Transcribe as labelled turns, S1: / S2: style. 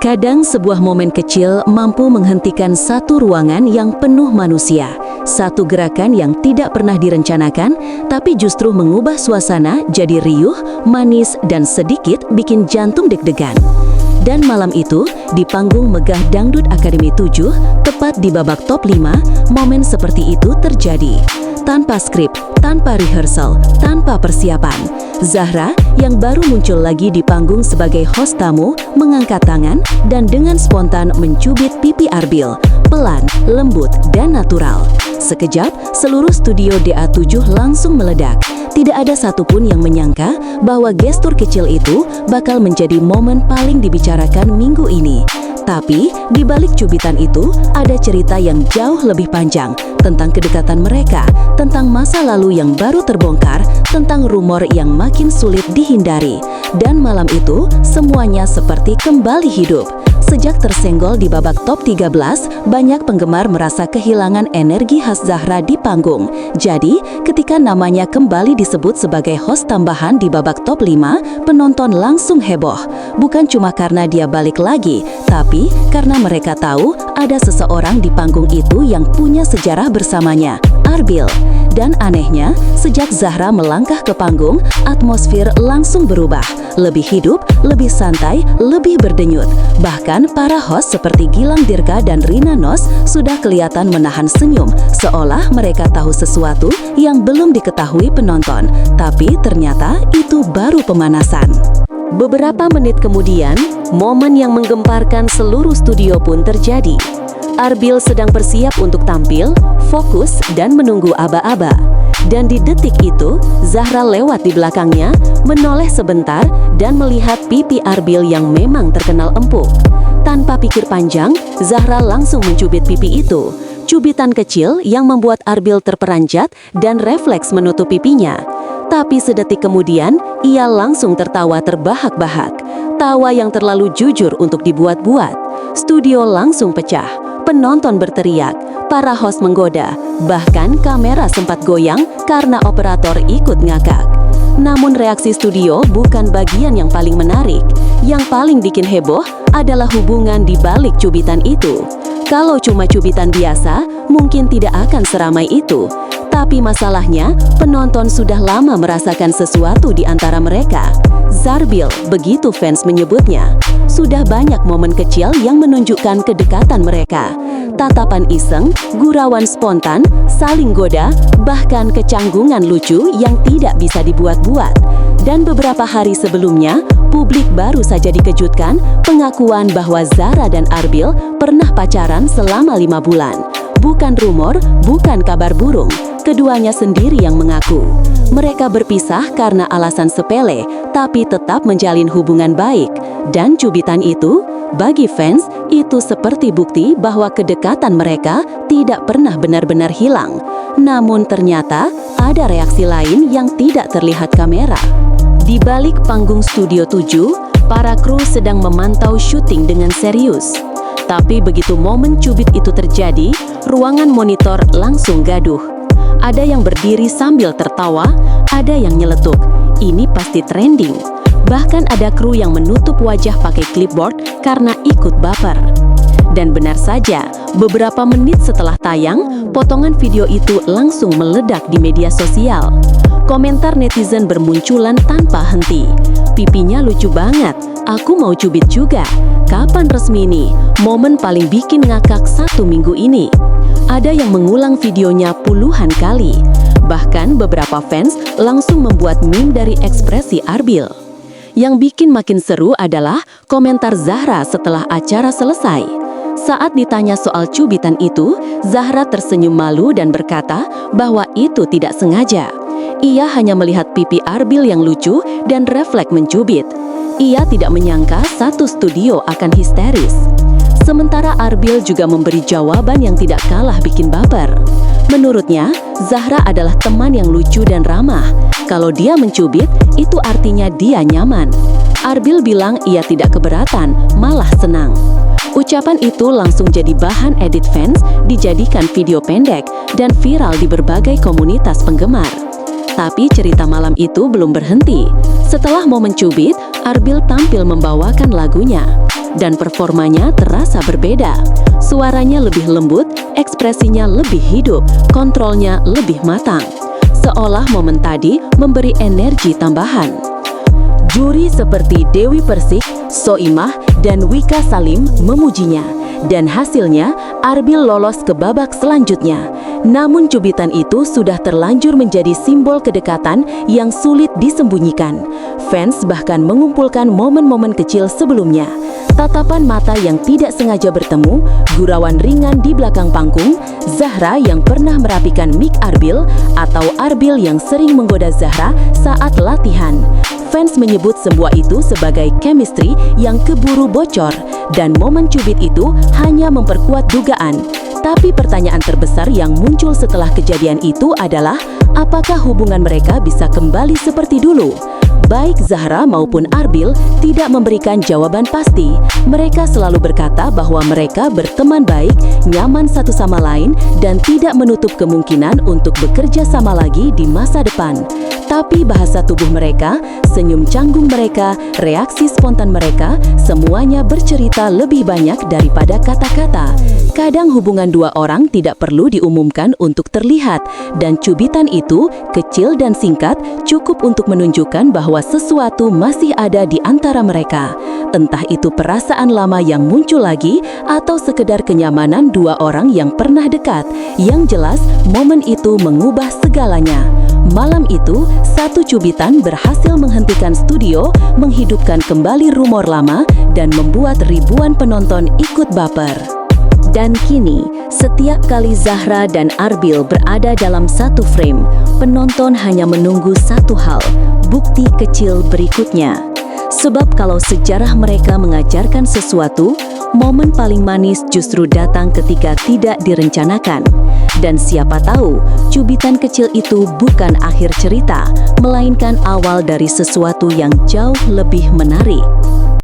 S1: Kadang sebuah momen kecil mampu menghentikan satu ruangan yang penuh manusia. Satu gerakan yang tidak pernah direncanakan, tapi justru mengubah suasana jadi riuh, manis, dan sedikit bikin jantung deg-degan. Dan malam itu, di panggung megah Dangdut Akademi 7, tepat di babak top 5, momen seperti itu terjadi. Tanpa skrip, tanpa rehearsal, tanpa persiapan, Zahra yang baru muncul lagi di panggung sebagai host tamu, mengangkat tangan dan dengan spontan mencubit pipi Arbil, pelan, lembut, dan natural. Sekejap, seluruh studio DA7 langsung meledak. Tidak ada satupun yang menyangka bahwa gestur kecil itu bakal menjadi momen paling dibicarakan minggu ini. Tapi, di balik cubitan itu, ada cerita yang jauh lebih panjang tentang kedekatan mereka, tentang masa lalu yang baru terbongkar, tentang rumor yang makin sulit dihindari. Dan malam itu, semuanya seperti kembali hidup. Sejak tersenggol di babak top 13, banyak penggemar merasa kehilangan energi khas Zahra di panggung. Jadi, ketika namanya kembali disebut sebagai host tambahan di babak top 5, penonton langsung heboh. Bukan cuma karena dia balik lagi, tapi karena mereka tahu ada seseorang di panggung itu yang punya sejarah bersamanya, Arbil. Dan anehnya, sejak Zahra melangkah ke panggung, atmosfer langsung berubah. Lebih hidup, lebih santai, lebih berdenyut. Bahkan para host seperti Gilang Dirga dan Rina Nose sudah kelihatan menahan senyum, seolah mereka tahu sesuatu yang belum diketahui penonton. Tapi ternyata itu baru pemanasan. Beberapa menit kemudian, momen yang menggemparkan seluruh studio pun terjadi. Arbil sedang bersiap untuk tampil, fokus, dan menunggu aba-aba. Dan di detik itu, Zahra lewat di belakangnya, menoleh sebentar, dan melihat pipi Arbil yang memang terkenal empuk. Tanpa pikir panjang, Zahra langsung mencubit pipi itu. Cubitan kecil yang membuat Arbil terperanjat dan refleks menutup pipinya. Tapi sedetik kemudian, ia langsung tertawa terbahak-bahak. Tawa yang terlalu jujur untuk dibuat-buat. Studio langsung pecah. Penonton berteriak, para host menggoda, bahkan kamera sempat goyang karena operator ikut ngakak. Namun reaksi studio bukan bagian yang paling menarik. Yang paling bikin heboh adalah hubungan di balik cubitan itu. Kalau cuma cubitan biasa, mungkin tidak akan seramai itu. Tapi masalahnya, penonton sudah lama merasakan sesuatu di antara mereka. Zarbil, begitu fans menyebutnya. Sudah banyak momen kecil yang menunjukkan kedekatan mereka. Tatapan iseng, gurauan spontan, saling goda, bahkan kecanggungan lucu yang tidak bisa dibuat-buat. Dan beberapa hari sebelumnya, publik baru saja dikejutkan pengakuan bahwa Zahra dan Arbil pernah pacaran selama 5 bulan. Bukan rumor, bukan kabar burung. Keduanya sendiri yang mengaku. Mereka berpisah karena alasan sepele, tapi tetap menjalin hubungan baik. Dan cubitan itu, bagi fans, itu seperti bukti bahwa kedekatan mereka tidak pernah benar-benar hilang. Namun ternyata, ada reaksi lain yang tidak terlihat kamera. Di balik panggung Studio 7, para kru sedang memantau syuting dengan serius. Tapi begitu momen cubit itu terjadi, ruangan monitor langsung gaduh. Ada yang berdiri sambil tertawa, ada yang nyeletuk. Ini pasti trending. Bahkan ada kru yang menutup wajah pakai clipboard karena ikut baper. Dan benar saja, beberapa menit setelah tayang, potongan video itu langsung meledak di media sosial. Komentar netizen bermunculan tanpa henti. Pipinya lucu banget, aku mau cubit juga. Kapan resmi nih? Momen paling bikin ngakak 1 minggu ini. Ada yang mengulang videonya puluhan kali. Bahkan beberapa fans langsung membuat meme dari ekspresi Arbil. Yang bikin makin seru adalah komentar Zahra setelah acara selesai. Saat ditanya soal cubitan itu, Zahra tersenyum malu dan berkata bahwa itu tidak sengaja. Ia hanya melihat pipi Arbil yang lucu dan refleks mencubit. Ia tidak menyangka satu studio akan histeris. Sementara Arbil juga memberi jawaban yang tidak kalah bikin baper. Menurutnya, Zahra adalah teman yang lucu dan ramah. Kalau dia mencubit, itu artinya dia nyaman. Arbil bilang ia tidak keberatan, malah senang. Ucapan itu langsung jadi bahan edit fans, dijadikan video pendek, dan viral di berbagai komunitas penggemar. Tapi cerita malam itu belum berhenti. Setelah momen cubit, Arbil tampil membawakan lagunya. dan performanya terasa berbeda. Suaranya lebih lembut, ekspresinya lebih hidup, kontrolnya lebih matang. Seolah momen tadi memberi energi tambahan. Juri seperti Dewi Persik, Soimah, dan Wika Salim memujinya. Dan hasilnya, Arbil lolos ke babak selanjutnya. Namun cubitan itu sudah terlanjur menjadi simbol kedekatan yang sulit disembunyikan. Fans bahkan mengumpulkan momen-momen kecil sebelumnya. Tatapan mata yang tidak sengaja bertemu, gurauan ringan di belakang panggung, Zahra yang pernah merapikan mic Arbil, atau Arbil yang sering menggoda Zahra saat latihan. Fans menyebut semua itu sebagai chemistry yang keburu bocor, dan momen cubit itu hanya memperkuat dugaan. Tapi pertanyaan terbesar yang muncul setelah kejadian itu adalah, apakah hubungan mereka bisa kembali seperti dulu? Baik Zahra maupun Arbil tidak memberikan jawaban pasti. Mereka selalu berkata bahwa mereka berteman baik, nyaman satu sama lain, dan tidak menutup kemungkinan untuk bekerja sama lagi di masa depan. Tapi bahasa tubuh mereka, senyum canggung mereka, reaksi spontan mereka, semuanya bercerita lebih banyak daripada kata-kata. Kadang hubungan dua orang tidak perlu diumumkan untuk terlihat, dan cubitan itu, kecil dan singkat, cukup untuk menunjukkan bahwa sesuatu masih ada di antara mereka. Entah itu perasaan lama yang muncul lagi, atau sekedar kenyamanan dua orang yang pernah dekat. Yang jelas, momen itu mengubah segalanya. Malam itu, satu cubitan berhasil menghentikan studio, menghidupkan kembali rumor lama, dan membuat ribuan penonton ikut baper. Dan kini, setiap kali Zahra dan Arbil berada dalam satu frame, penonton hanya menunggu satu hal, bukti kecil berikutnya. Sebab kalau sejarah mereka mengajarkan sesuatu, momen paling manis justru datang ketika tidak direncanakan. Dan siapa tahu, cubitan kecil itu bukan akhir cerita, melainkan awal dari sesuatu yang jauh lebih menarik.